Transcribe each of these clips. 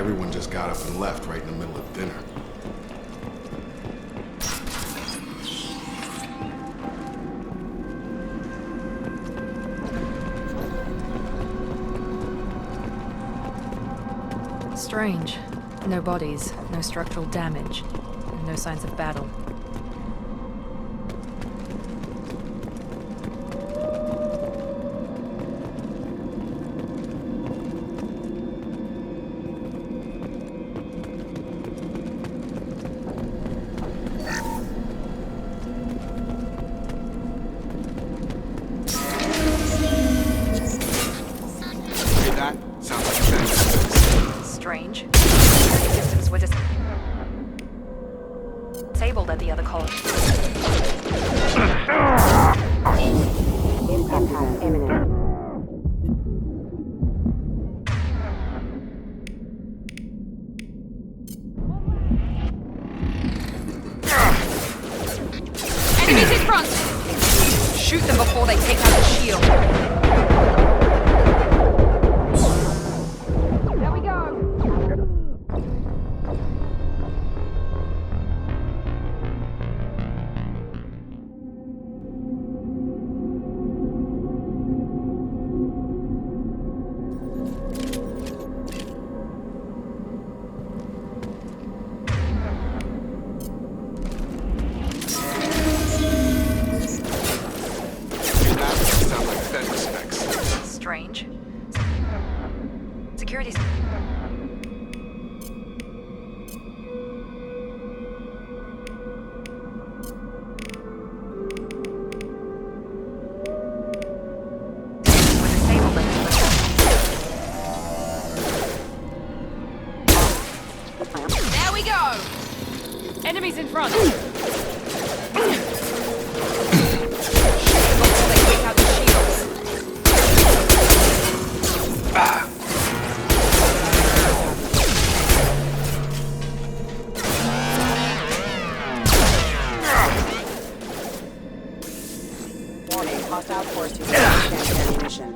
everyone just got up and left right in the middle of dinner. Strange. No bodies, no structural damage, and no signs of battle. Strange. Security systems were disabled at the other colony. Impact imminent. Enemies in front! Shoot them before they take out the shield. Strange. Security's... We're disabled at the other. There we go! Enemies in front! Before they take out the shields. Warning, hostile force using ammunition.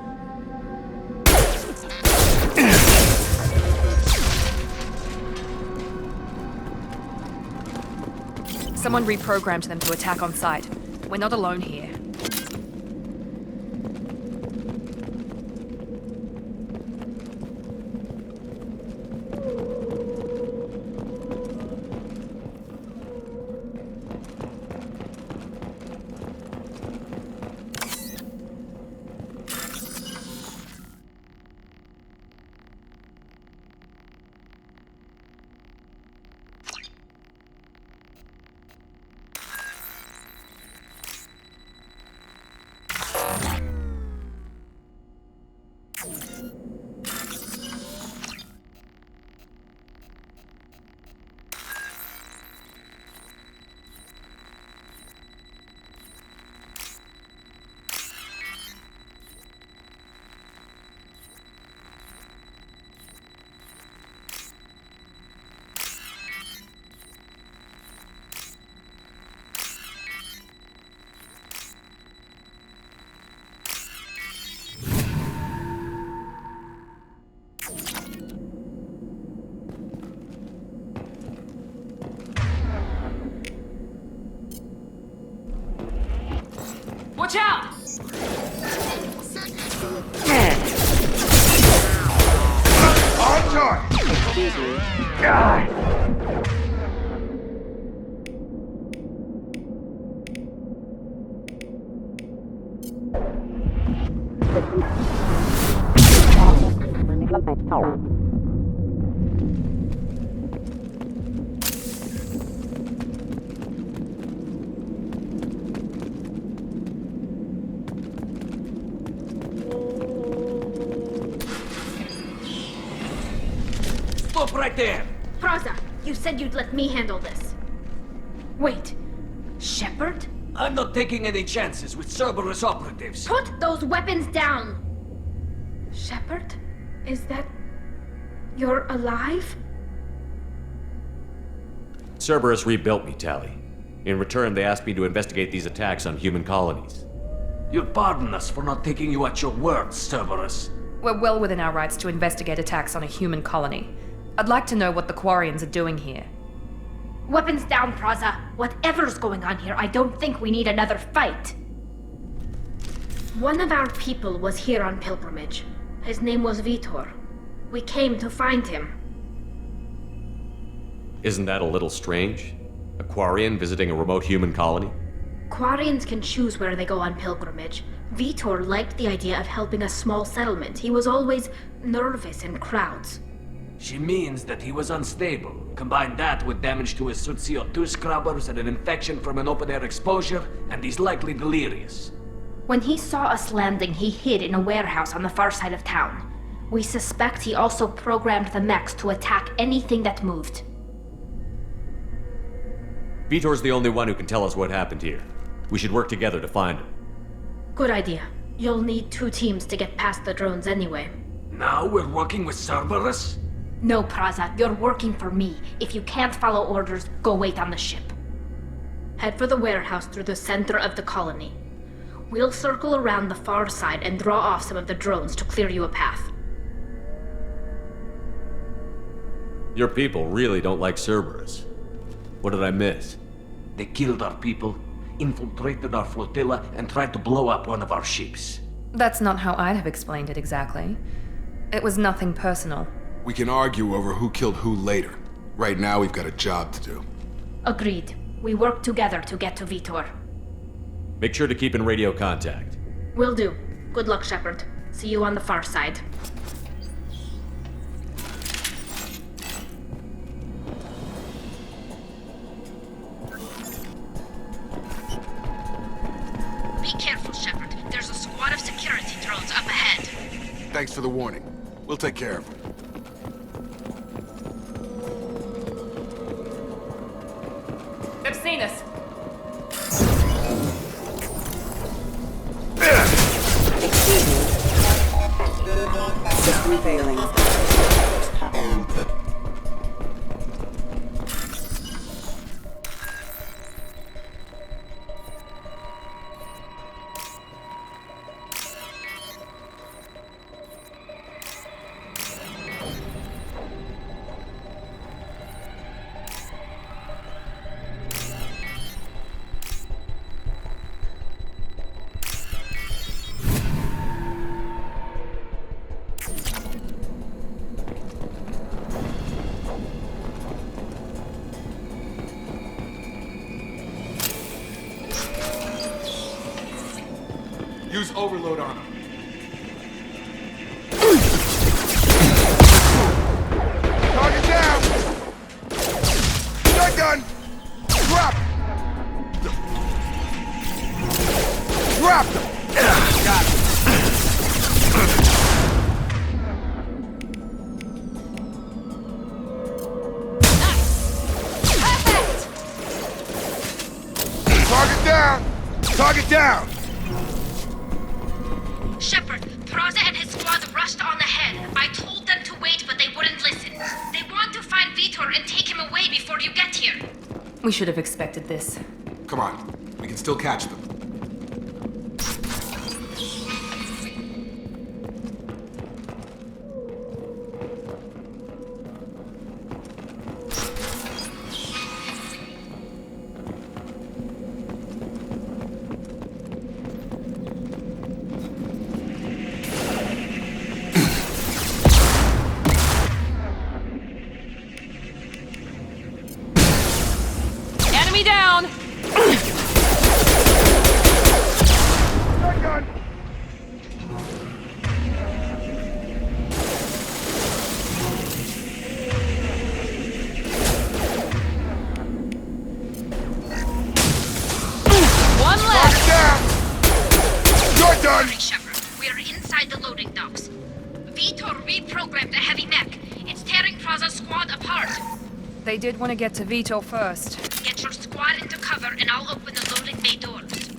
Someone reprogrammed them to attack on sight. We're not alone here. Watch out! On target! Stop right there! Praza, you said you'd let me handle this. Wait, Shepard? I'm not taking any chances with Cerberus operatives. Put those weapons down! Shepard? Is that... you're alive? Cerberus rebuilt me, Tali. In return, they asked me to investigate these attacks on human colonies. You'll pardon us for not taking you at your word, Cerberus. We're well within our rights to investigate attacks on a human colony. I'd like to know what the Quarians are doing here. Weapons down, Praza. Whatever's going on here, I don't think we need another fight. One of our people was here on pilgrimage. His name was Vitor. We came to find him. Isn't that a little strange? A Quarian visiting a remote human colony? Quarians can choose where they go on pilgrimage. Vitor liked the idea of helping a small settlement. He was always nervous in crowds. She means that he was unstable. Combine that with damage to his suit CO2 scrubbers and an infection from an open-air exposure, and he's likely delirious. When he saw us landing, he hid in a warehouse on the far side of town. We suspect he also programmed the mechs to attack anything that moved. Vitor's the only one who can tell us what happened here. We should work together to find him. Good idea. You'll need 2 teams to get past the drones anyway. Now we're working with Cerberus? No, Praza, you're working for me. If you can't follow orders, go wait on the ship. Head for the warehouse through the center of the colony. We'll circle around the far side and draw off some of the drones to clear you a path. Your people really don't like Cerberus. What did I miss? They killed our people, infiltrated our flotilla, and tried to blow up one of our ships. That's not how I'd have explained it exactly. It was nothing personal. We can argue over who killed who later. Right now, we've got a job to do. Agreed. We work together to get to Vitor. Make sure to keep in radio contact. Will do. Good luck, Shepard. See you on the far side. Be careful, Shepard. There's a squad of security drones up ahead. Thanks for the warning. We'll take care of them. They've seen us. Excuse me. System failing. Use overload on them. Target down! Shotgun! Drop! Drop! Got it. Target down! Target down! Shepard, Praza and his squad rushed on ahead. I told them to wait, but they wouldn't listen. They want to find Vitor and take him away before you get here. We should have expected this. Come on, we can still catch them. Enemy down! Shotgun! One Target left! down! You're done! Sorry, Shepard. We're inside the loading docks. Vitor reprogrammed a heavy mech. It's tearing Praza's squad apart. They did want to get to Vitor first. Get your squad into cover and I'll open the loading bay doors.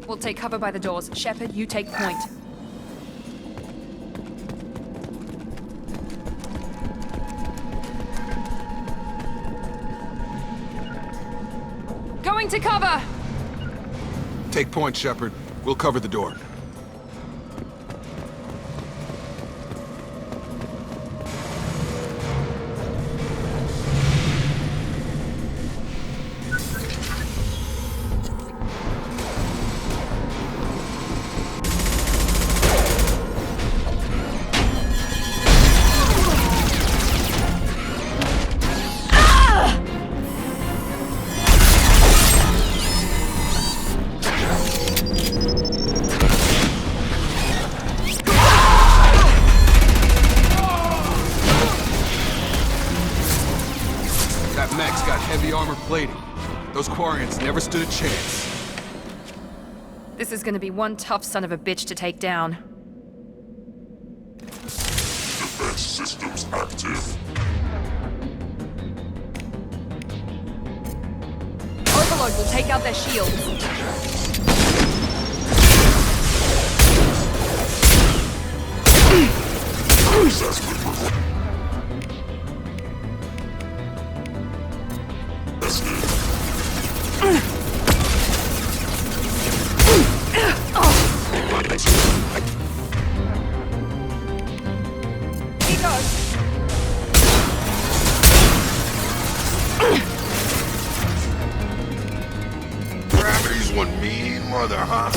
We'll take cover by the doors. Shepard, you take point. Going to cover! Take point, Shepard. We'll cover the door. plating. Those Quarians never stood a chance. This is gonna be one tough son of a bitch to take down. Defense systems active. Overload will take out their shields. Assessment performed. Gravity's one mean mother, huh?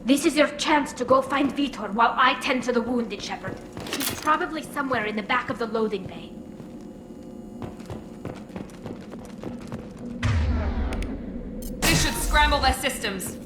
This is your chance to go find Vitor while I tend to the wounded, Shepard. He's probably somewhere in the back of the loading bay. This should scramble their systems.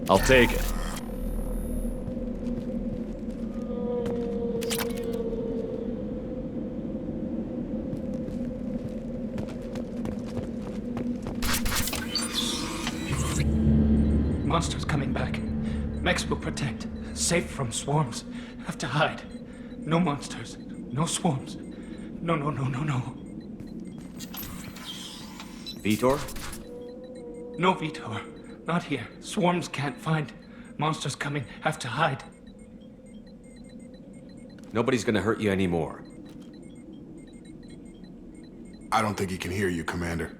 I'll take it. Monsters coming back. Mechs will protect. Safe from swarms. Have to hide. No monsters. No swarms. No. Vitor? No Vitor. Not here. Swarms can't find. Monsters coming. Have to hide. Nobody's gonna hurt you anymore. I don't think he can hear you, Commander.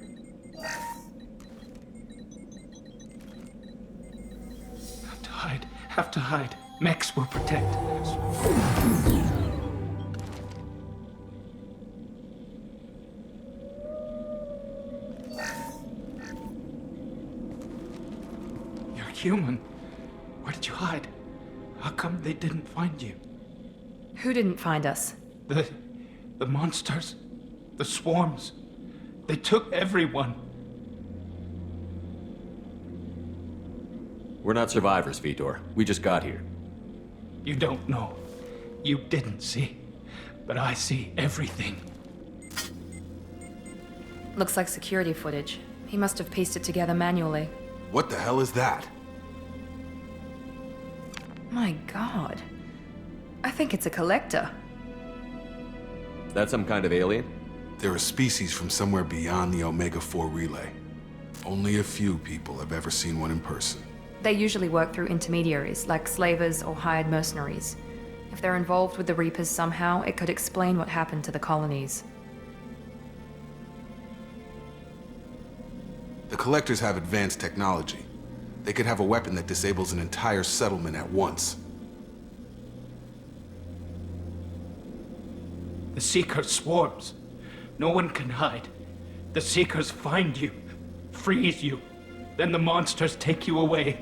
Have to hide. Have to hide. Mechs will protect. You're human. Where did you hide? How come they didn't find you? Who didn't find us? The monsters. The swarms. They took everyone. We're not survivors, Vitor. We just got here. You don't know. You didn't see. But I see everything. Looks like security footage. He must have pieced it together manually. What the hell is that? My God. I think it's a collector. That some kind of alien? They're a species from somewhere beyond the Omega-4 relay. Only a few people have ever seen one in person. They usually work through intermediaries, like slavers or hired mercenaries. If they're involved with the Reapers somehow, it could explain what happened to the colonies. The Collectors have advanced technology. They could have a weapon that disables an entire settlement at once. The Seeker swarms. No one can hide. The Seekers find you, freeze you, then the monsters take you away.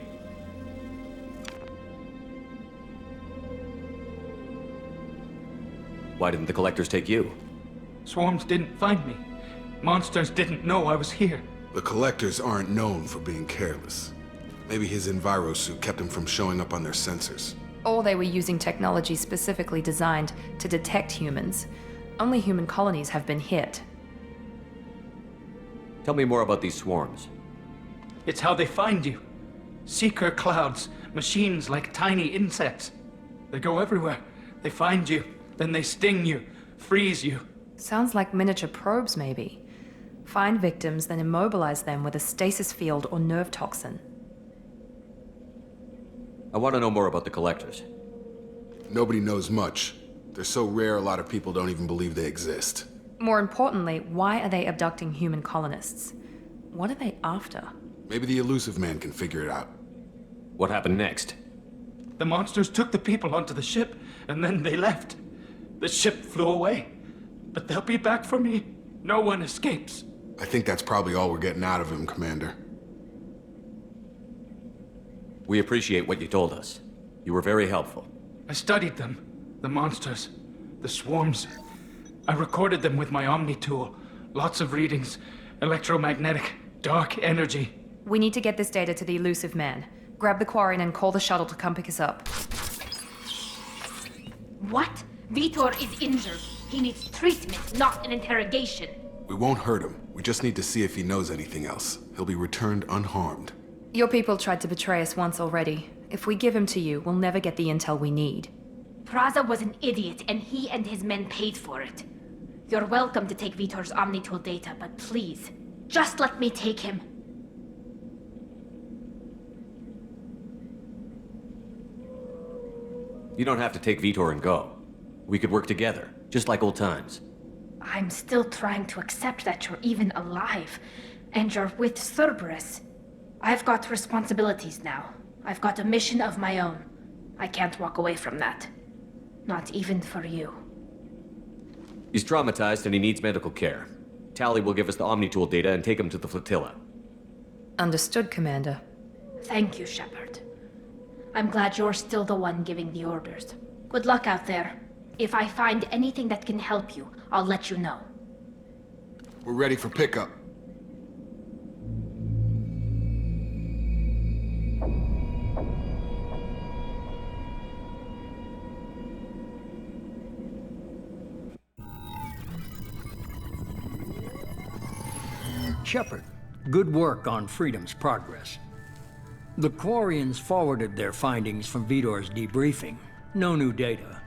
Why didn't the Collectors take you? Swarms didn't find me. Monsters didn't know I was here. The Collectors aren't known for being careless. Maybe his enviro suit kept him from showing up on their sensors. Or they were using technology specifically designed to detect humans. Only human colonies have been hit. Tell me more about these swarms. It's how they find you. Seeker clouds, machines like tiny insects. They go everywhere. They find you, then they sting you, freeze you. Sounds like miniature probes, maybe. Find victims, then immobilize them with a stasis field or nerve toxin. I want to know more about the collectors. Nobody knows much. They're so rare, a lot of people don't even believe they exist. More importantly, why are they abducting human colonists? What are they after? Maybe the elusive man can figure it out. What happened next? The monsters took the people onto the ship, and then they left. The ship flew away. But they'll be back for me. No one escapes. I think that's probably all we're getting out of him, Commander. We appreciate what you told us. You were very helpful. I studied them. The monsters. The swarms. I recorded them with my Omni tool. Lots of readings. Electromagnetic. Dark energy. We need to get this data to the elusive man. Grab the Quarian and call the shuttle to come pick us up. What? Vitor is injured. He needs treatment, not an interrogation. We won't hurt him. We just need to see if he knows anything else. He'll be returned unharmed. Your people tried to betray us once already. If we give him to you, we'll never get the intel we need. Praza was an idiot, and he and his men paid for it. You're welcome to take Vitor's Omnitool data, but please, just let me take him. You don't have to take Vitor and go. We could work together, just like old times. I'm still trying to accept that you're even alive, and you're with Cerberus. I've got responsibilities now. I've got a mission of my own. I can't walk away from that. Not even for you. He's traumatized and he needs medical care. Tali will give us the Omnitool data and take him to the flotilla. Understood, Commander. Thank you, Shepard. I'm glad you're still the one giving the orders. Good luck out there. If I find anything that can help you, I'll let you know. We're ready for pickup. Shepard, good work on Freedom's progress. The Quarians forwarded their findings from Vitor's debriefing. No new data,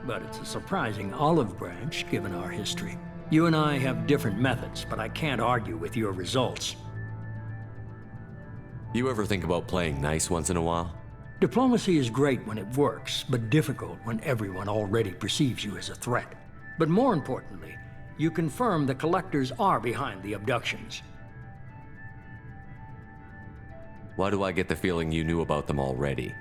but it's a surprising olive branch given our history. You and I have different methods, but I can't argue with your results. You ever think about playing nice once in a while? Diplomacy is great when it works, but difficult when everyone already perceives you as a threat. But more importantly, you confirm the Collectors are behind the abductions. Why do I get the feeling you knew about them already?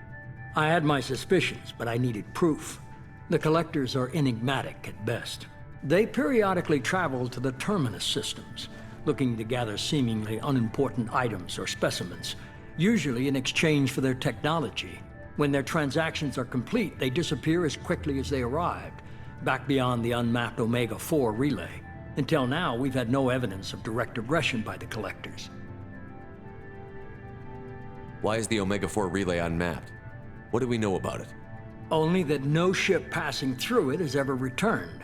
I had my suspicions, but I needed proof. The Collectors are enigmatic at best. They periodically travel to the Terminus systems, looking to gather seemingly unimportant items or specimens, usually in exchange for their technology. When their transactions are complete, they disappear as quickly as they arrived, back beyond the unmapped Omega-4 relay. Until now, we've had no evidence of direct aggression by the Collectors. Why is the Omega-4 relay unmapped? What do we know about it? Only that no ship passing through it has ever returned.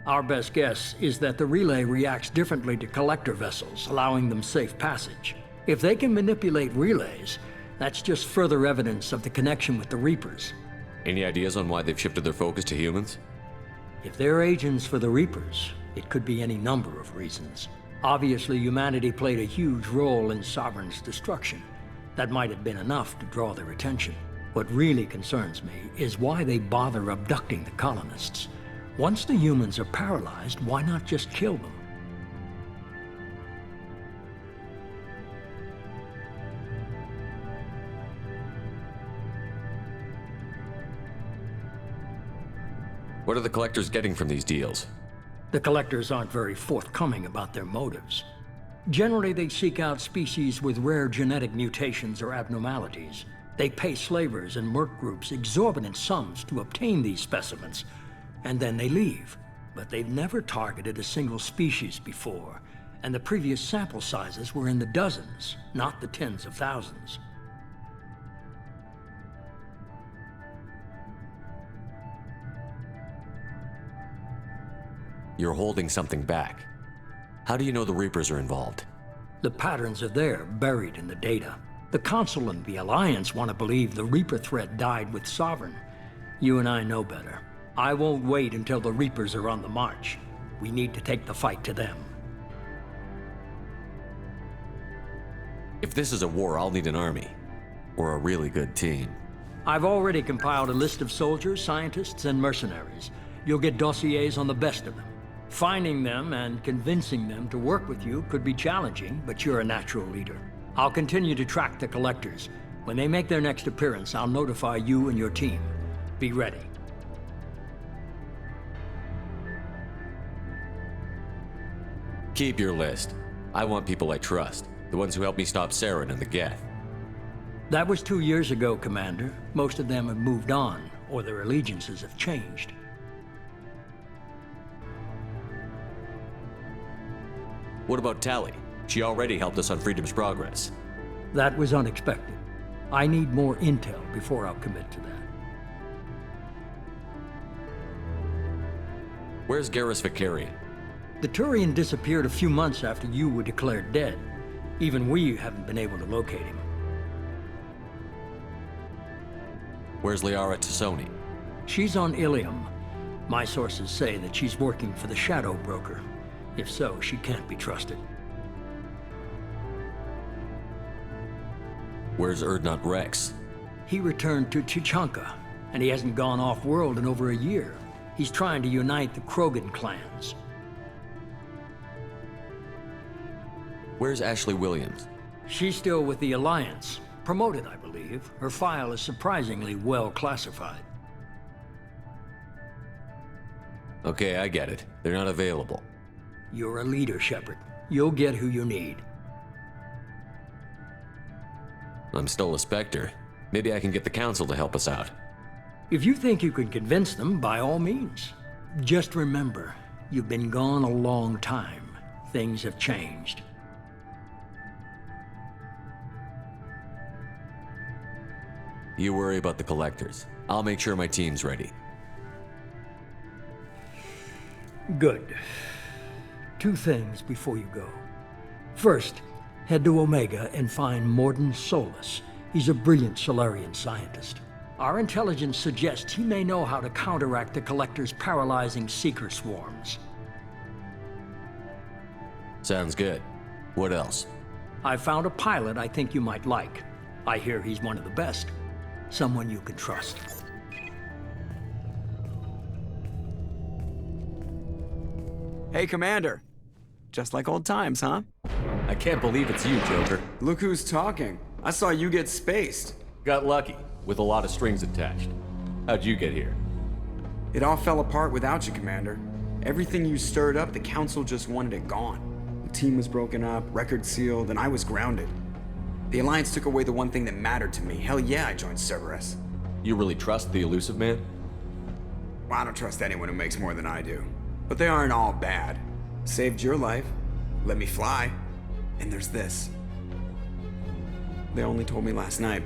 Our best guess is that the relay reacts differently to Collector vessels, allowing them safe passage. If they can manipulate relays, that's just further evidence of the connection with the Reapers. Any ideas on why they've shifted their focus to humans? If they're agents for the Reapers, it could be any number of reasons. Obviously, humanity played a huge role in Sovereign's destruction. That might have been enough to draw their attention. What really concerns me is why they bother abducting the colonists. Once the humans are paralyzed, why not just kill them? What are the Collectors getting from these deals? The Collectors aren't very forthcoming about their motives. Generally, they seek out species with rare genetic mutations or abnormalities. They pay slavers and merc groups exorbitant sums to obtain these specimens, and then they leave. But they've never targeted a single species before, and the previous sample sizes were in the dozens, not the tens of thousands. You're holding something back. How do you know the Reapers are involved? The patterns are there, buried in the data. The Council and the Alliance want to believe the Reaper threat died with Sovereign. You and I know better. I won't wait until the Reapers are on the march. We need to take the fight to them. If this is a war, I'll need an army. Or a really good team. I've already compiled a list of soldiers, scientists, and mercenaries. You'll get dossiers on the best of them. Finding them and convincing them to work with you could be challenging, but you're a natural leader. I'll continue to track the collectors. When they make their next appearance, I'll notify you and your team. Be ready. Keep your list. I want people I trust. The ones who helped me stop Saren and the Geth. That was 2 years ago, Commander. Most of them have moved on, or their allegiances have changed. What about Tali? She already helped us on Freedom's Progress. That was unexpected. I need more intel before I'll commit to that. Where's Garrus Vicarian? The Turian disappeared a few months after you were declared dead. Even we haven't been able to locate him. Where's Liara Tassoni? She's on Ilium. My sources say that she's working for the Shadow Broker. If so, she can't be trusted. Where's Erdnot Rex? He returned to Chichanka, and he hasn't gone off-world in over a year. He's trying to unite the Krogan clans. Where's Ashley Williams? She's still with the Alliance. Promoted, I believe. Her file is surprisingly well classified. Okay, I get it. They're not available. You're a leader, Shepard. You'll get who you need. I'm still a Spectre. Maybe I can get the Council to help us out. If you think you can convince them, by all means. Just remember, you've been gone a long time. Things have changed. You worry about the Collectors. I'll make sure my team's ready. Good. 2 things before you go. First, head to Omega and find Mordin Solus. He's a brilliant Solarian scientist. Our intelligence suggests he may know how to counteract the Collector's paralyzing Seeker swarms. Sounds good. What else? I found a pilot I think you might like. I hear he's one of the best. Someone you can trust. Hey, Commander. Just like old times, huh? I can't believe it's you, Joker. Look who's talking. I saw you get spaced. Got lucky, with a lot of strings attached. How'd you get here? It all fell apart without you, Commander. Everything you stirred up, the Council just wanted it gone. The team was broken up, record sealed, and I was grounded. The Alliance took away the one thing that mattered to me. Hell yeah, I joined Cerberus. You really trust the Elusive Man? Well, I don't trust anyone who makes more than I do. But they aren't all bad. Saved your life, let me fly, and there's this. They only told me last night.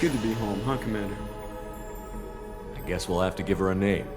Good to be home, huh, Commander? I guess we'll have to give her a name.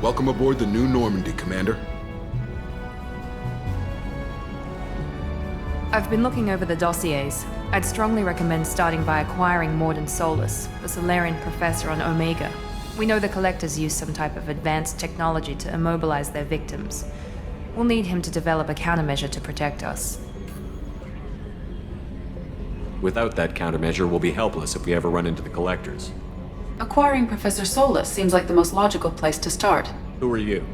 Welcome aboard the new Normandy, Commander. I've been looking over the dossiers. I'd strongly recommend starting by acquiring Morden Solus, the Solarian professor on Omega. We know the Collectors use some type of advanced technology to immobilize their victims. We'll need him to develop a countermeasure to protect us. Without that countermeasure, we'll be helpless if we ever run into the Collectors. Acquiring Professor Solus seems like the most logical place to start. Who are you?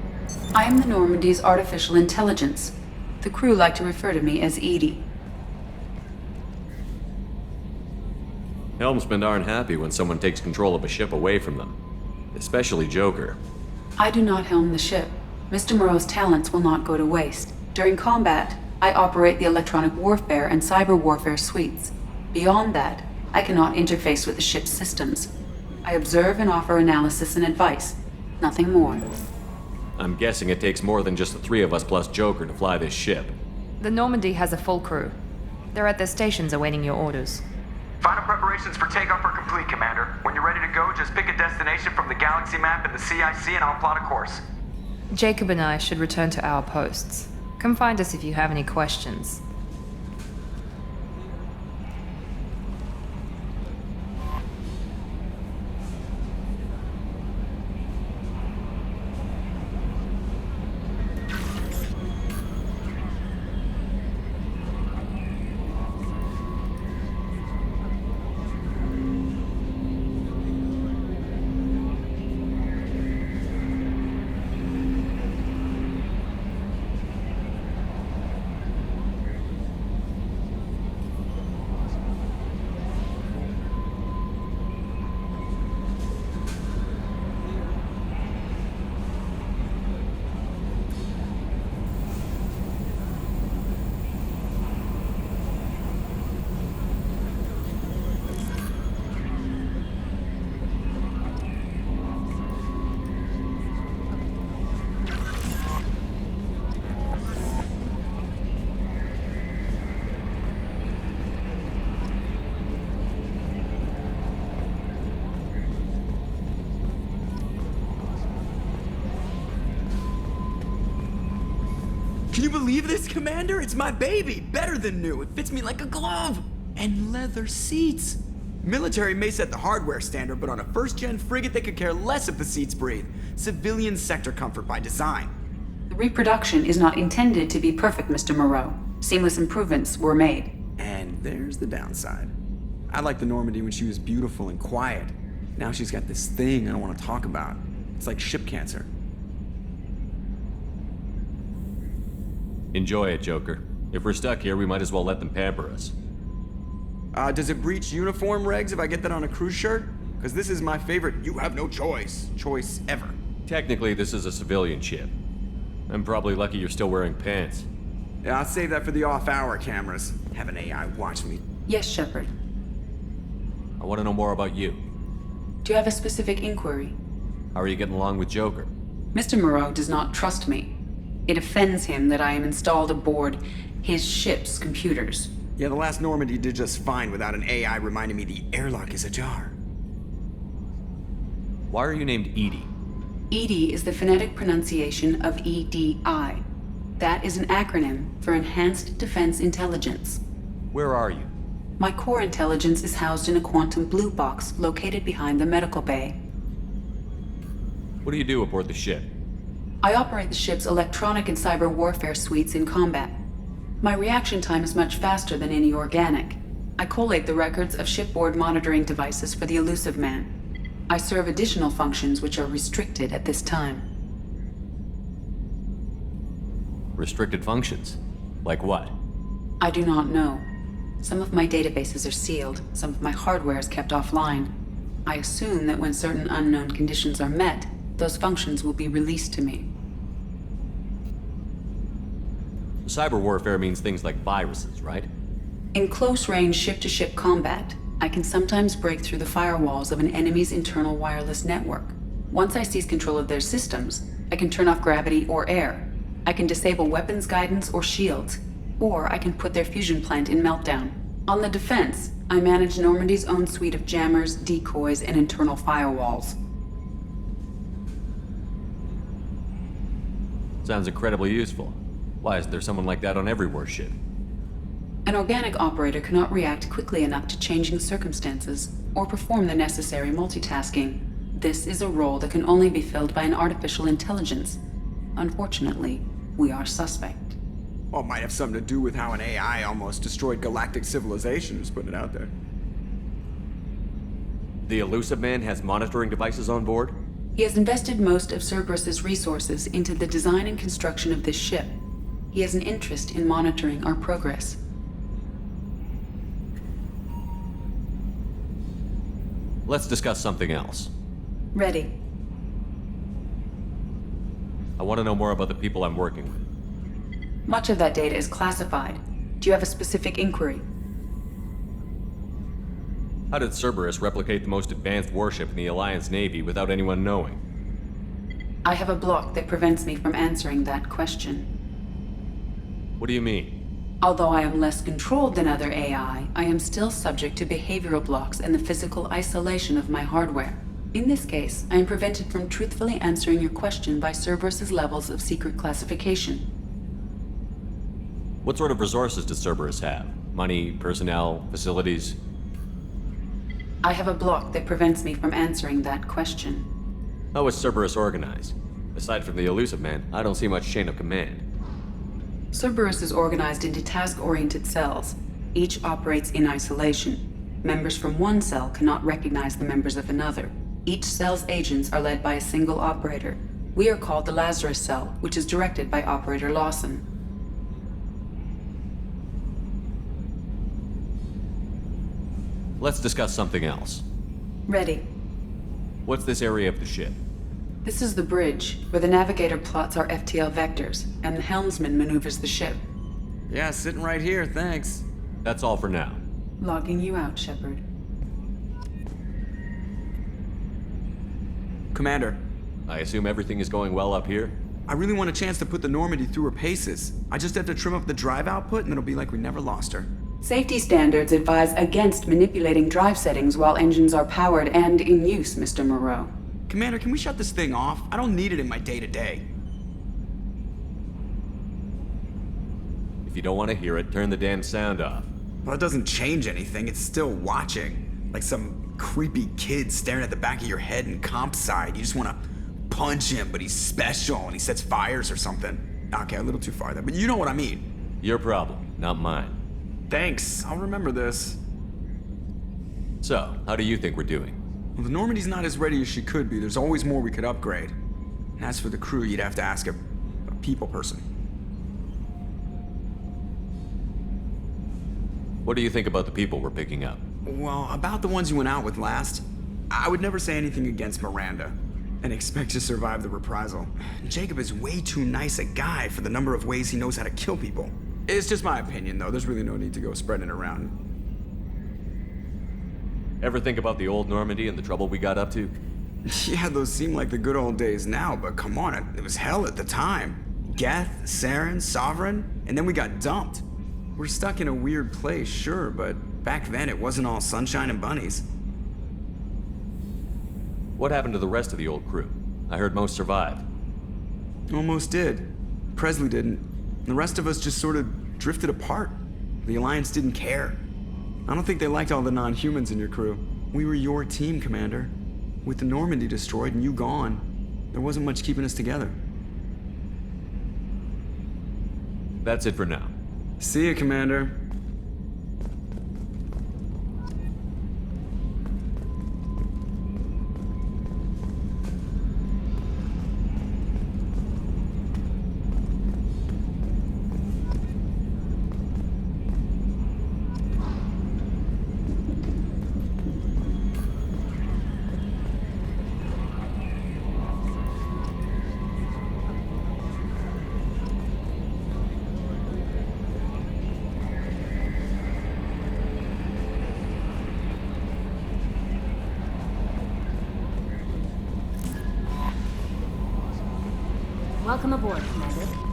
I am the Normandy's artificial intelligence. The crew like to refer to me as Edie. Helmsmen aren't happy when someone takes control of a ship away from them. Especially Joker. I do not helm the ship. Mr. Moreau's talents will not go to waste. During combat, I operate the electronic warfare and cyber warfare suites. Beyond that, I cannot interface with the ship's systems. I observe and offer analysis and advice. Nothing more. I'm guessing it takes more than just the three of us plus Joker to fly this ship. The Normandy has a full crew. They're at their stations awaiting your orders. Final preparations for takeoff are complete, Commander. When you're ready to go, just pick a destination from the galaxy map in the CIC and I'll plot a course. Jacob and I should return to our posts. Come find us if you have any questions. Can you believe this, Commander? It's my baby! Better than new. It fits me like a glove! And leather seats! Military may set the hardware standard, but on a first-gen frigate, they could care less if the seats breathe. Civilian sector comfort by design. The reproduction is not intended to be perfect, Mr. Moreau. Seamless improvements were made. And there's the downside. I liked the Normandy when she was beautiful and quiet. Now she's got this thing I don't want to talk about. It's like ship cancer. Enjoy it, Joker. If we're stuck here, we might as well let them pamper us. Does it breach uniform regs if I get that on a cruise shirt? Because this is my favorite you have no choice ever. Technically, this is a civilian ship. I'm probably lucky you're still wearing pants. Yeah, I'll save that for the off-hour cameras. Have an AI watch me. Yes, Shepard. I want to know more about you. Do you have a specific inquiry? How are you getting along with Joker? Mr. Moreau does not trust me. It offends him that I am installed aboard his ship's computers. Yeah, the last Normandy did just fine without an AI reminding me the airlock is ajar. Why are you named Edie? EDI is the phonetic pronunciation of EDI. That is an acronym for Enhanced Defense Intelligence. Where are you? My core intelligence is housed in a quantum blue box located behind the medical bay. What do you do aboard the ship? I operate the ship's electronic and cyber warfare suites in combat. My reaction time is much faster than any organic. I collate the records of shipboard monitoring devices for the elusive man. I serve additional functions which are restricted at this time. Restricted functions? Like what? I do not know. Some of my databases are sealed, some of my hardware is kept offline. I assume that when certain unknown conditions are met, those functions will be released to me. Cyber warfare means things like viruses, right? In close-range ship-to-ship combat, I can sometimes break through the firewalls of an enemy's internal wireless network. Once I seize control of their systems, I can turn off gravity or air. I can disable weapons guidance or shields, or I can put their fusion plant in meltdown. On the defense, I manage Normandy's own suite of jammers, decoys, and internal firewalls. Sounds incredibly useful. Why is there someone like that on every warship? An organic operator cannot react quickly enough to changing circumstances or perform the necessary multitasking. This is a role that can only be filled by an artificial intelligence. Unfortunately, we are suspect. Well, it might have something to do with how an AI almost destroyed galactic civilization, just putting it out there. The Elusive Man has monitoring devices on board? He has invested most of Cerberus's resources into the design and construction of this ship. He has an interest in monitoring our progress. Let's discuss something else. Ready. I want to know more about the people I'm working with. Much of that data is classified. Do you have a specific inquiry? How did Cerberus replicate the most advanced warship in the Alliance Navy without anyone knowing? I have a block that prevents me from answering that question. What do you mean? Although I am less controlled than other AI, I am still subject to behavioral blocks and the physical isolation of my hardware. In this case, I am prevented from truthfully answering your question by Cerberus's levels of secret classification. What sort of resources does Cerberus have? Money, personnel, facilities? I have a block that prevents me from answering that question. How is Cerberus organized? Aside from the Elusive Man, I don't see much chain of command. Cerberus is organized into task-oriented cells. Each operates in isolation. Members from one cell cannot recognize the members of another. Each cell's agents are led by a single operator. We are called the Lazarus Cell, which is directed by Operator Lawson. Let's discuss something else. Ready. What's this area of the ship? This is the bridge, where the navigator plots our FTL vectors, and the helmsman maneuvers the ship. Yeah, sitting right here, thanks. That's all for now. Logging you out, Shepard. Commander. I assume everything is going well up here? I really want a chance to put the Normandy through her paces. I just have to trim up the drive output and it'll be like we never lost her. Safety standards advise against manipulating drive settings while engines are powered and in use, Mr. Moreau. Commander, can we shut this thing off? I don't need it in my day-to-day. If you don't want to hear it, turn the damn sound off. Well, it doesn't change anything. It's still watching. Like some creepy kid staring at the back of your head in comp side. You just want to punch him, but he's special and he sets fires or something. Okay, a little too far there, but you know what I mean. Your problem, not mine. Thanks, I'll remember this. So, how do you think we're doing? Well, the Normandy's not as ready as she could be. There's always more we could upgrade. And as for the crew, you'd have to ask a people person. What do you think about the people we're picking up? Well, about the ones you went out with last, I would never say anything against Miranda and expect to survive the reprisal. Jacob is way too nice a guy for the number of ways he knows how to kill people. It's just my opinion, though. There's really no need to go spreading it around. Ever think about the old Normandy and the trouble we got up to? Yeah, those seem like the good old days now, but come on, it was hell at the time. Geth, Saren, Sovereign, and then we got dumped. We're stuck in a weird place, sure, but back then it wasn't all sunshine and bunnies. What happened to the rest of the old crew? I heard most survived. Almost did. Presley didn't. The rest of us just sort of drifted apart. The Alliance didn't care. I don't think they liked all the non-humans in your crew. We were your team, Commander. With the Normandy destroyed and you gone, there wasn't much keeping us together. That's it for now. See ya, Commander. Welcome aboard, Commander.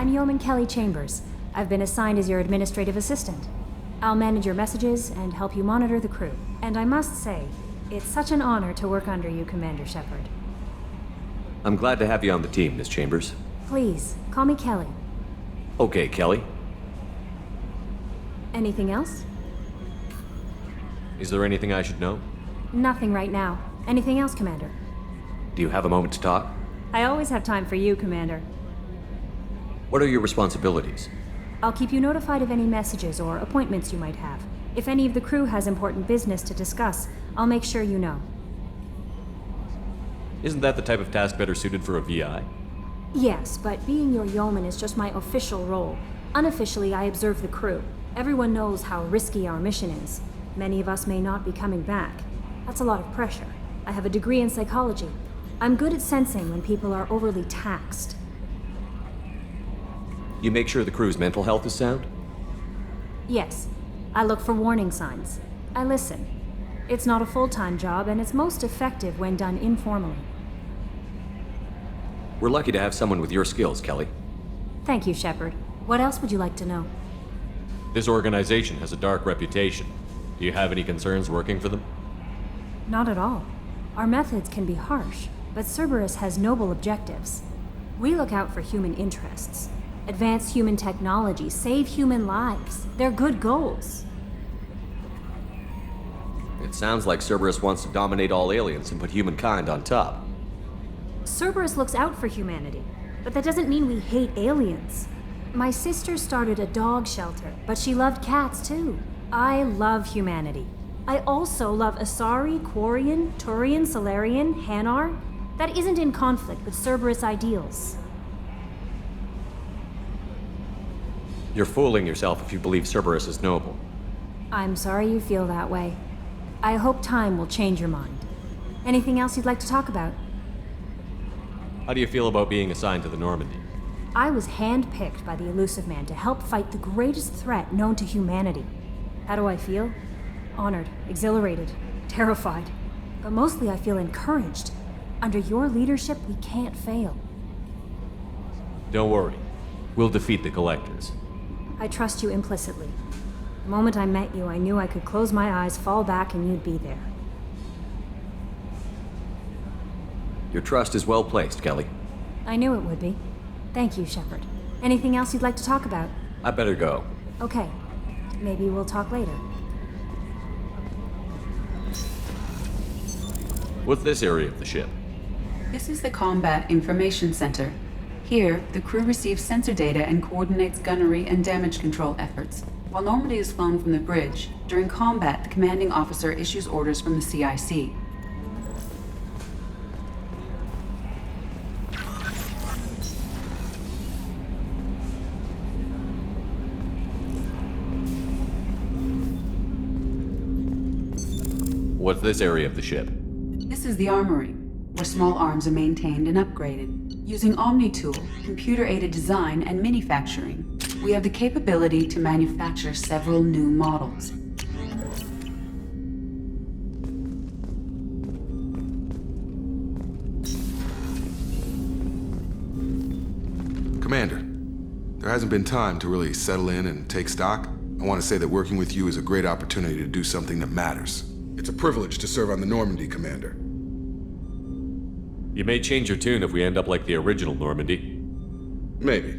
I'm Yeoman Kelly Chambers. I've been assigned as your administrative assistant. I'll manage your messages and help you monitor the crew. And I must say, it's such an honor to work under you, Commander Shepard. I'm glad to have you on the team, Miss Chambers. Please, call me Kelly. Okay, Kelly. Anything else? Is there anything I should know? Nothing right now. Anything else, Commander? Do you have a moment to talk? I always have time for you, Commander. What are your responsibilities? I'll keep you notified of any messages or appointments you might have. If any of the crew has important business to discuss, I'll make sure you know. Isn't that the type of task better suited for a VI? Yes, but being your yeoman is just my official role. Unofficially, I observe the crew. Everyone knows how risky our mission is. Many of us may not be coming back. That's a lot of pressure. I have a degree in psychology. I'm good at sensing when people are overly taxed. You make sure the crew's mental health is sound? Yes. I look for warning signs. I listen. It's not a full-time job, and it's most effective when done informally. We're lucky to have someone with your skills, Kelly. Thank you, Shepard. What else would you like to know? This organization has a dark reputation. Do you have any concerns working for them? Not at all. Our methods can be harsh, but Cerberus has noble objectives. We look out for human interests. Advance human technology, save human lives. They're good goals. It sounds like Cerberus wants to dominate all aliens and put humankind on top. Cerberus looks out for humanity, but that doesn't mean we hate aliens. My sister started a dog shelter, but she loved cats too. I love humanity. I also love Asari, Quarian, Turian, Solarian, Hanar. That isn't in conflict with Cerberus ideals. You're fooling yourself if you believe Cerberus is noble. I'm sorry you feel that way. I hope time will change your mind. Anything else you'd like to talk about? How do you feel about being assigned to the Normandy? I was handpicked by the Elusive Man to help fight the greatest threat known to humanity. How do I feel? Honored, exhilarated, terrified. But mostly I feel encouraged. Under your leadership, we can't fail. Don't worry. We'll defeat the Collectors. I trust you implicitly. The moment I met you, I knew I could close my eyes, fall back, and you'd be there. Your trust is well placed, Kelly. I knew it would be. Thank you, Shepard. Anything else you'd like to talk about? I better go. Okay. Maybe we'll talk later. What's this area of the ship? This is the Combat Information Center. Here, the crew receives sensor data and coordinates gunnery and damage control efforts. While Normandy is flown from the bridge, during combat, the commanding officer issues orders from the CIC. What's this area of the ship? This is the armory, where small arms are maintained and upgraded. Using Omni-Tool, computer-aided design, and manufacturing, we have the capability to manufacture several new models. Commander, there hasn't been time to really settle in and take stock. I want to say that working with you is a great opportunity to do something that matters. It's a privilege to serve on the Normandy, Commander. You may change your tune if we end up like the original Normandy. Maybe.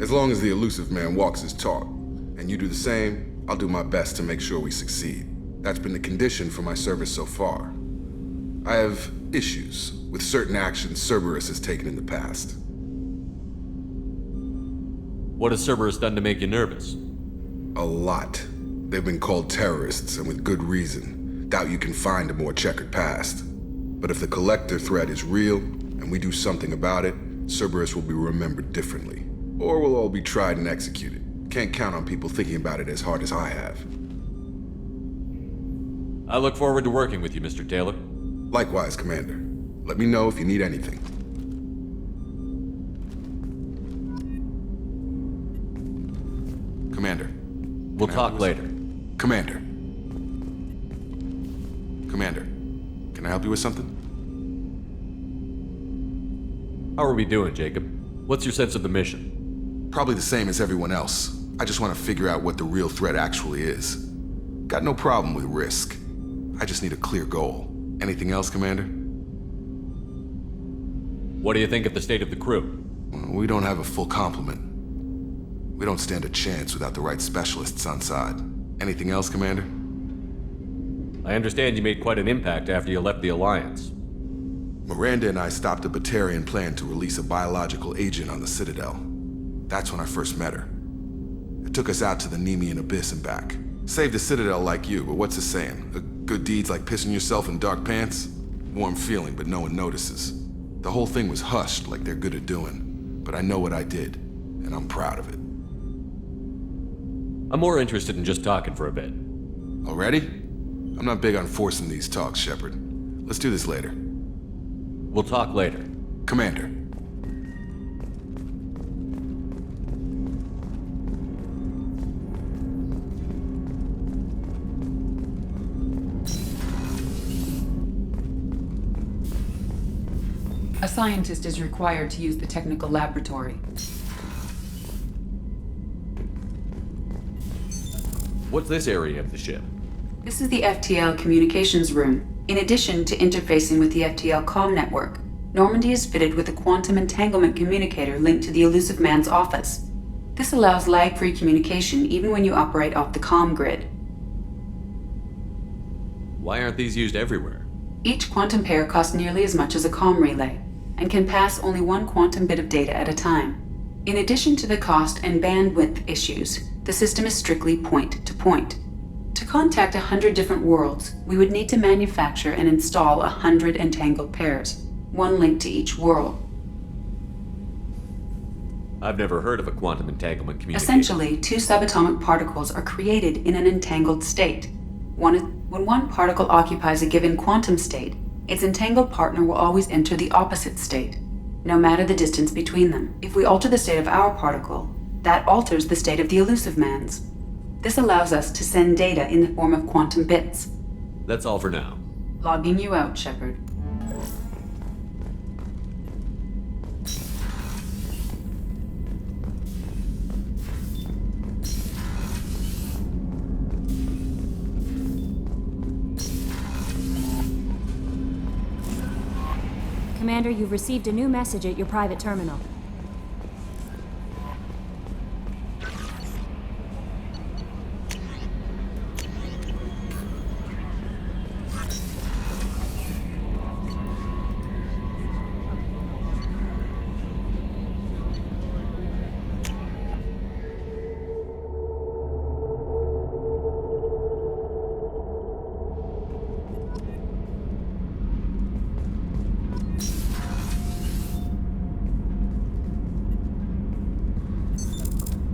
As long as the Elusive Man walks his talk, and you do the same, I'll do my best to make sure we succeed. That's been the condition for my service so far. I have issues with certain actions Cerberus has taken in the past. What has Cerberus done to make you nervous? A lot. They've been called terrorists, and with good reason. Doubt you can find a more checkered past. But if the Collector threat is real, and we do something about it, Cerberus will be remembered differently. Or we'll all be tried and executed. Can't count on people thinking about it as hard as I have. I look forward to working with you, Mr. Taylor. Likewise, Commander. Let me know if you need anything. Commander. We'll talk later. Commander. Commander, can I help you with something? How are we doing, Jacob? What's your sense of the mission? Probably the same as everyone else. I just want to figure out what the real threat actually is. Got no problem with risk. I just need a clear goal. Anything else, Commander? What do you think of the state of the crew? We don't have a full complement. We don't stand a chance without the right specialists on side. Anything else, Commander? I understand you made quite an impact after you left the Alliance. Miranda and I stopped a Batarian plan to release a biological agent on the Citadel. That's when I first met her. It took us out to the Nemean Abyss and back. Saved the Citadel like you, but what's the saying? A good deed's like pissing yourself in dark pants? Warm feeling, but no one notices. The whole thing was hushed like they're good at doing. But I know what I did, and I'm proud of it. I'm more interested in just talking for a bit. Already? I'm not big on forcing these talks, Shepard. Let's do this later. We'll talk later. Commander. A scientist is required to use the technical laboratory. What's this area of the ship? This is the Ftl Communications Room. In addition to interfacing with the Ftl comm network, Normandy is fitted with a quantum entanglement communicator linked to the Elusive Man's office. This allows lag-free communication even when you operate off the comm grid. Why aren't these used everywhere? Each quantum pair costs nearly as much as a comm relay, and can pass only one quantum bit of data at a time. In addition to the cost and bandwidth issues, the system is strictly point-to-point. To contact 100 different worlds, we would need to manufacture and install 100 entangled pairs, one link to each world. I've never heard of a quantum entanglement communicator. Essentially, two subatomic particles are created in an entangled state. When one particle occupies a given quantum state, its entangled partner will always enter the opposite state, no matter the distance between them. If we alter the state of our particle, that alters the state of the Elusive Man's. This allows us to send data in the form of quantum bits. That's all for now. Logging you out, Shepard. Commander, you've received a new message at your private terminal.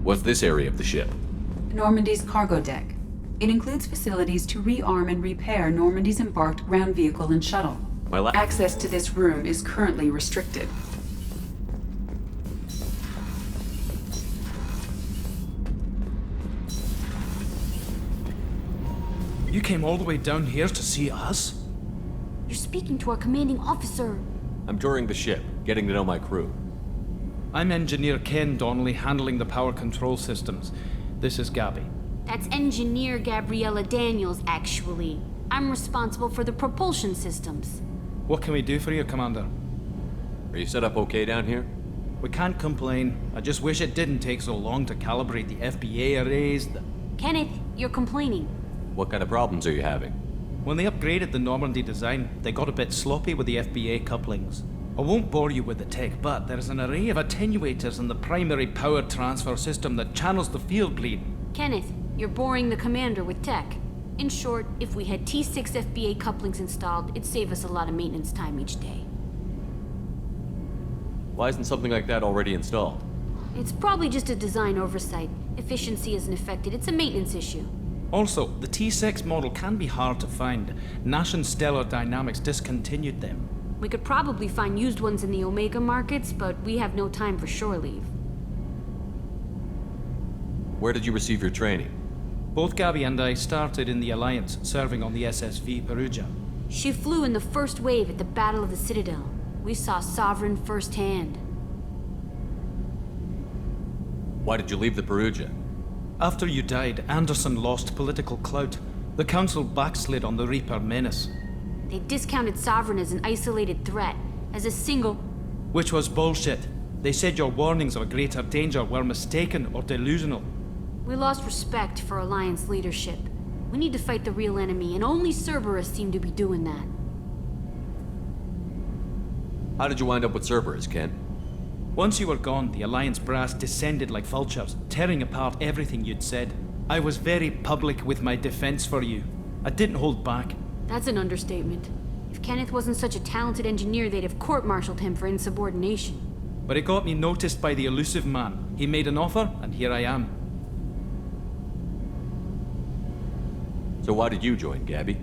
What's this area of the ship? Normandy's cargo deck. It includes facilities to rearm and repair Normandy's embarked ground vehicle and shuttle. Access to this room is currently restricted. You came all the way down here to see us? You're speaking to our commanding officer. I'm touring the ship, getting to know my crew. I'm Engineer Ken Donnelly, handling the power control systems. This is Gabby. That's Engineer Gabriella Daniels, actually. I'm responsible for the propulsion systems. What can we do for you, Commander? Are you set up okay down here? We can't complain. I just wish it didn't take so long to calibrate the FBA arrays. Kenneth, you're complaining. What kind of problems are you having? When they upgraded the Normandy design, they got a bit sloppy with the FBA couplings. I won't bore you with the tech, but there's an array of attenuators in the primary power transfer system that channels the field bleed. Kenneth, you're boring the commander with tech. In short, if we had T6 FBA couplings installed, it'd save us a lot of maintenance time each day. Why isn't something like that already installed? It's probably just a design oversight. Efficiency isn't affected, it's a maintenance issue. Also, the T6 model can be hard to find. Nash and Stellar Dynamics discontinued them. We could probably find used ones in the Omega markets, but we have no time for shore leave. Where did you receive your training? Both Gabby and I started in the Alliance, serving on the SSV Perugia. She flew in the first wave at the Battle of the Citadel. We saw Sovereign firsthand. Why did you leave the Perugia? After you died, Anderson lost political clout. The Council backslid on the Reaper menace. They discounted Sovereign as an isolated threat, as a single... Which was bullshit. They said your warnings of a greater danger were mistaken or delusional. We lost respect for Alliance leadership. We need to fight the real enemy, and only Cerberus seemed to be doing that. How did you wind up with Cerberus, Ken? Once you were gone, the Alliance brass descended like vultures, tearing apart everything you'd said. I was very public with my defense for you. I didn't hold back. That's an understatement. If Kenneth wasn't such a talented engineer, they'd have court-martialed him for insubordination. But it got me noticed by the elusive man. He made an offer, and here I am. So why did you join, Gabby?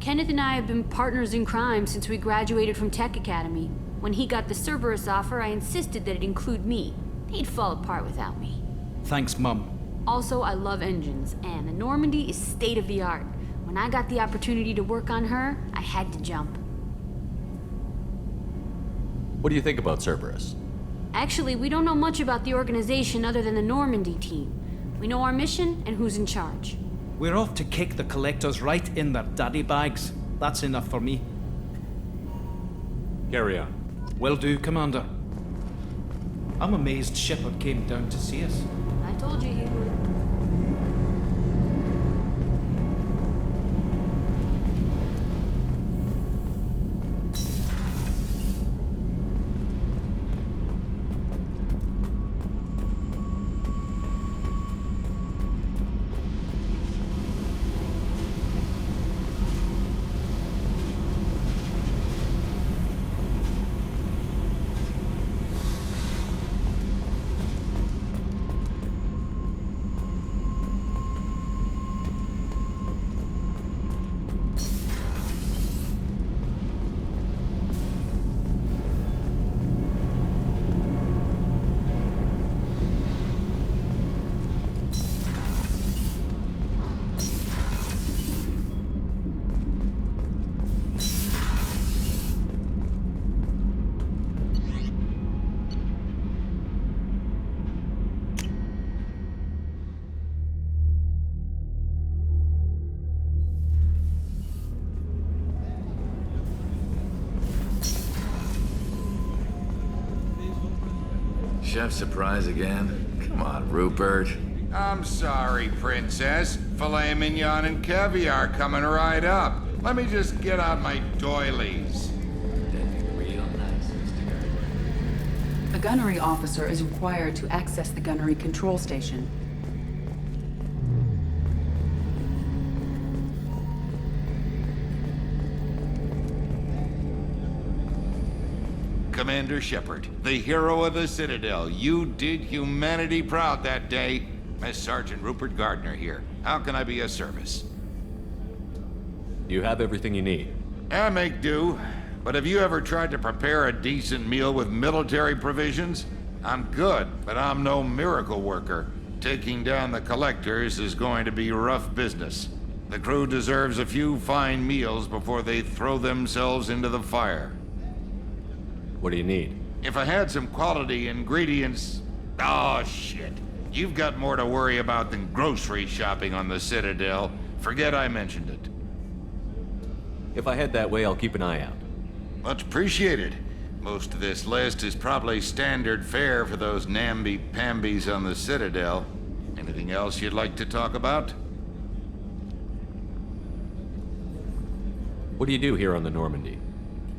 Kenneth and I have been partners in crime since we graduated from Tech Academy. When he got the Cerberus offer, I insisted that it include me. They'd fall apart without me. Thanks, Mum. Also, I love engines, and the Normandy is state-of-the-art. When I got the opportunity to work on her, I had to jump. What do you think about Cerberus? Actually, we don't know much about the organization other than the Normandy team. We know our mission and who's in charge. We're off to kick the Collectors right in their daddy bags. That's enough for me. Carry on. Will do, Commander. I'm amazed Shepard came down to see us. I told you he would. Chef surprise again? Come on, Rupert. I'm sorry, Princess. Filet mignon and caviar coming right up. Let me just get out my doilies. Real nice, Mr. Gardner. A gunnery officer is required to access the gunnery control station. Commander Shepard, the hero of the Citadel. You did humanity proud that day. Miss Sergeant Rupert Gardner here. How can I be of service? You have everything you need. I make do. But have you ever tried to prepare a decent meal with military provisions? I'm good, but I'm no miracle worker. Taking down the Collectors is going to be rough business. The crew deserves a few fine meals before they throw themselves into the fire. What do you need? If I had some quality ingredients... Oh, shit. You've got more to worry about than grocery shopping on the Citadel. Forget I mentioned it. If I head that way, I'll keep an eye out. Much appreciated. Most of this list is probably standard fare for those namby-pambies on the Citadel. Anything else you'd like to talk about? What do you do here on the Normandy?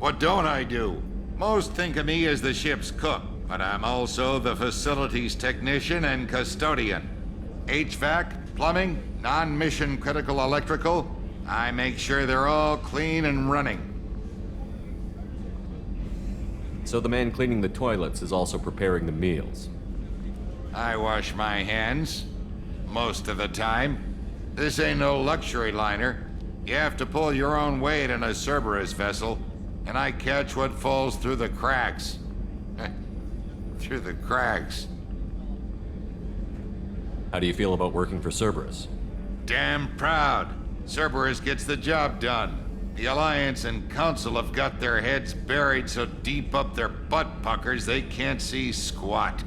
What don't I do? Most think of me as the ship's cook, but I'm also the facilities technician and custodian. HVAC, plumbing, non-mission critical electrical. I make sure they're all clean and running. So the man cleaning the toilets is also preparing the meals. I wash my hands. Most of the time. This ain't no luxury liner. You have to pull your own weight in a Cerberus vessel. And I catch what falls through the cracks. Through the cracks. How do you feel about working for Cerberus? Damn proud. Cerberus gets the job done. The Alliance and Council have got their heads buried so deep up their butt puckers they can't see squat.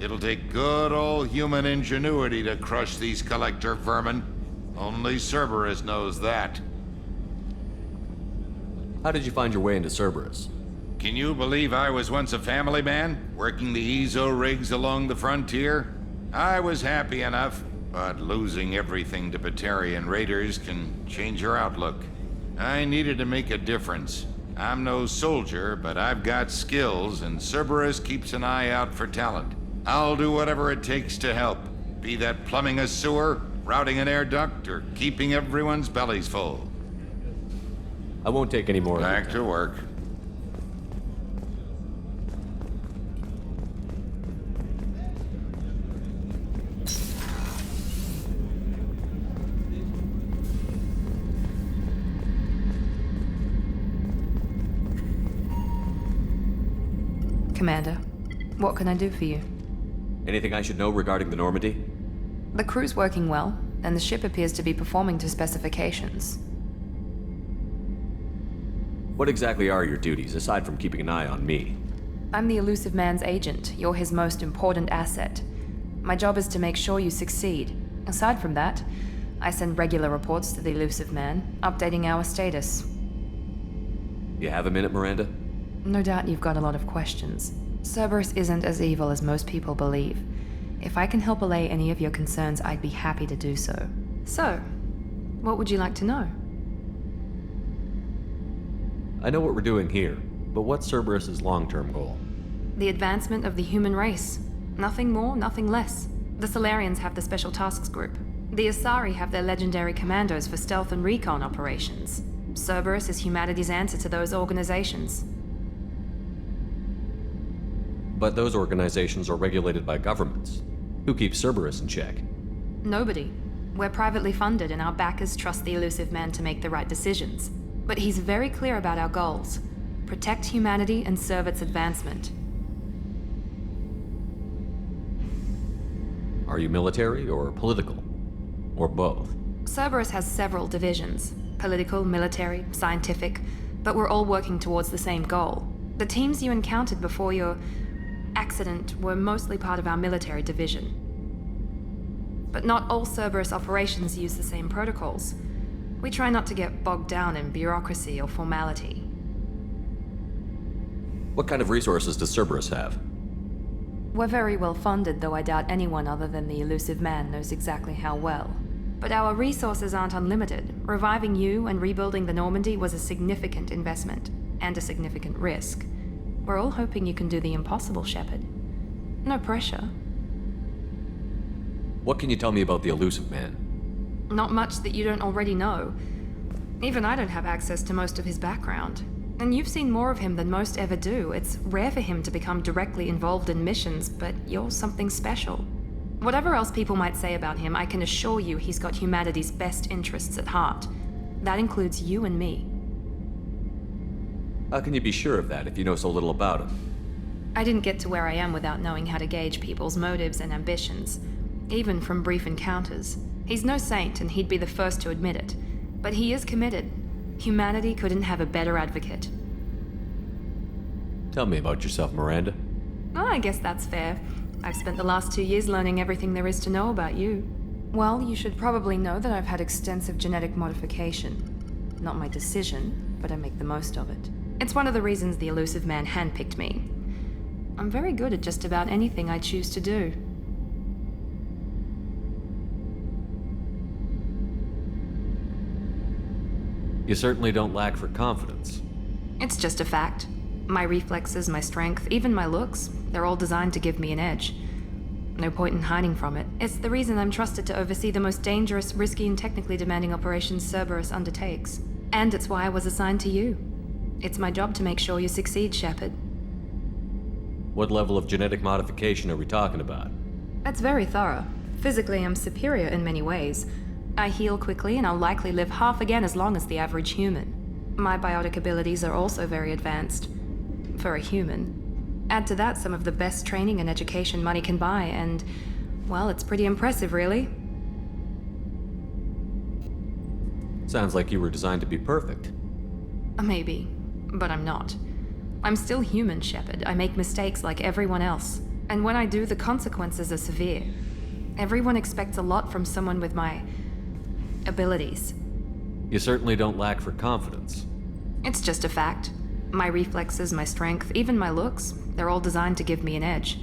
It'll take good old human ingenuity to crush these collector vermin. Only Cerberus knows that. How did you find your way into Cerberus? Can you believe I was once a family man, working the EZO rigs along the frontier? I was happy enough, but losing everything to Batarian raiders can change your outlook. I needed to make a difference. I'm no soldier, but I've got skills, and Cerberus keeps an eye out for talent. I'll do whatever it takes to help, be that plumbing a sewer, routing an air duct, or keeping everyone's bellies full. I won't take any more. Back to work. Commander, what can I do for you? Anything I should know regarding the Normandy? The crew's working well, and the ship appears to be performing to specifications. What exactly are your duties, aside from keeping an eye on me? I'm the Elusive Man's agent. You're his most important asset. My job is to make sure you succeed. Aside from that, I send regular reports to the Elusive Man, updating our status. You have a minute, Miranda? No doubt you've got a lot of questions. Cerberus isn't as evil as most people believe. If I can help allay any of your concerns, I'd be happy to do so. So, what would you like to know? I know what we're doing here, but what's Cerberus's long-term goal? The advancement of the human race. Nothing more, nothing less. The Solarians have the Special Tasks Group. The Asari have their legendary commandos for stealth and recon operations. Cerberus is humanity's answer to those organizations. But those organizations are regulated by governments. Who keeps Cerberus in check? Nobody. We're privately funded, and our backers trust the Elusive Man to make the right decisions. But he's very clear about our goals. Protect humanity and serve its advancement. Are you military or political? Or both? Cerberus has several divisions. Political, military, scientific, but we're all working towards the same goal. The teams you encountered before your accident were mostly part of our military division. But not all Cerberus operations use the same protocols. We try not to get bogged down in bureaucracy or formality. What kind of resources does Cerberus have? We're very well funded, though I doubt anyone other than the Elusive Man knows exactly how well. But our resources aren't unlimited. Reviving you and rebuilding the Normandy was a significant investment, and a significant risk. We're all hoping you can do the impossible, Shepard. No pressure. What can you tell me about the Elusive Man? Not much that you don't already know. Even I don't have access to most of his background. And you've seen more of him than most ever do. It's rare for him to become directly involved in missions, but you're something special. Whatever else people might say about him, I can assure you he's got humanity's best interests at heart. That includes you and me. How can you be sure of that if you know so little about him? I didn't get to where I am without knowing how to gauge people's motives and ambitions, even from brief encounters. He's no saint, and he'd be the first to admit it. But he is committed. Humanity couldn't have a better advocate. Tell me about yourself, Miranda. Oh, I guess that's fair. I've spent the last 2 years learning everything there is to know about you. Well, you should probably know that I've had extensive genetic modification. Not my decision, but I make the most of it. It's one of the reasons the Elusive Man handpicked me. I'm very good at just about anything I choose to do. You certainly don't lack for confidence. It's just a fact. My reflexes, my strength, even my looks, they're all designed to give me an edge. No point in hiding from it. It's the reason I'm trusted to oversee the most dangerous, risky, and technically demanding operations Cerberus undertakes. And it's why I was assigned to you. It's my job to make sure you succeed, Shepard. What level of genetic modification are we talking about? That's very thorough. Physically, I'm superior in many ways. I heal quickly, and I'll likely live half again as long as the average human. My biotic abilities are also very advanced. For a human. Add to that some of the best training and education money can buy, and, well, it's pretty impressive, really. Sounds like you were designed to be perfect. Maybe, but I'm not. I'm still human, Shepard. I make mistakes like everyone else. And when I do, the consequences are severe. Everyone expects a lot from someone with my abilities. You certainly don't lack for confidence. It's just a fact. My reflexes, my strength, even my looks, they're all designed to give me an edge.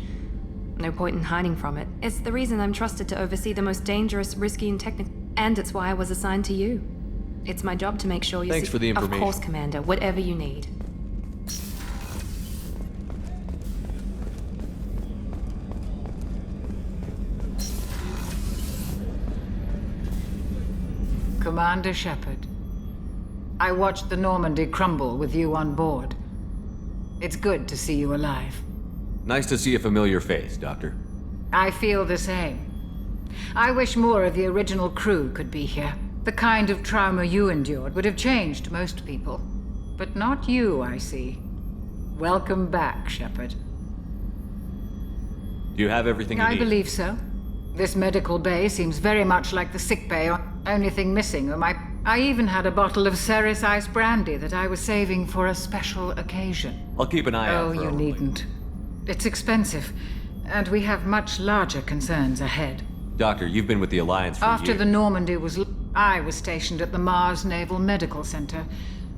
No point in hiding from it. It's the reason I'm trusted to oversee the most dangerous, risky, and technical... And it's why I was assigned to you. It's my job to make sure you Thanks for the information. Of course, Commander. Whatever you need. Commander Shepard, I watched the Normandy crumble with you on board. It's good to see you alive. Nice to see a familiar face, Doctor. I feel the same. I wish more of the original crew could be here. The kind of trauma you endured would have changed most people. But not you, I see. Welcome back, Shepard. Do you have everything you need? I believe so. This medical bay seems very much like the sick bay. Only thing missing are my... I even had a bottle of Ceres Ice brandy that I was saving for a special occasion. I'll keep an eye out for Oh, you Overlord. needn't. It's expensive, and we have much larger concerns ahead. Doctor, you've been with the Alliance for After years. the Normandy was... I was stationed at the Mars Naval Medical Center.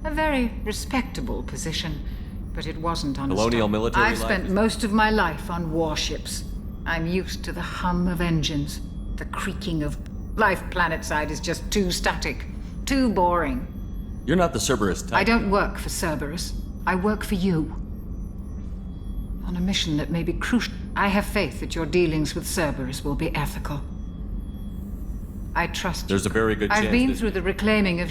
A very respectable position, but it wasn't on Colonial military I've life spent is- most of my life on warships. I'm used to the hum of engines, the creaking of... Life planetside is just too static, too boring. You're not the Cerberus type. I don't work for Cerberus. I work for you. On a mission that may be crucial. I have faith that your dealings with Cerberus will be ethical. I trust you. There's a very good chance I've been that- through the reclaiming of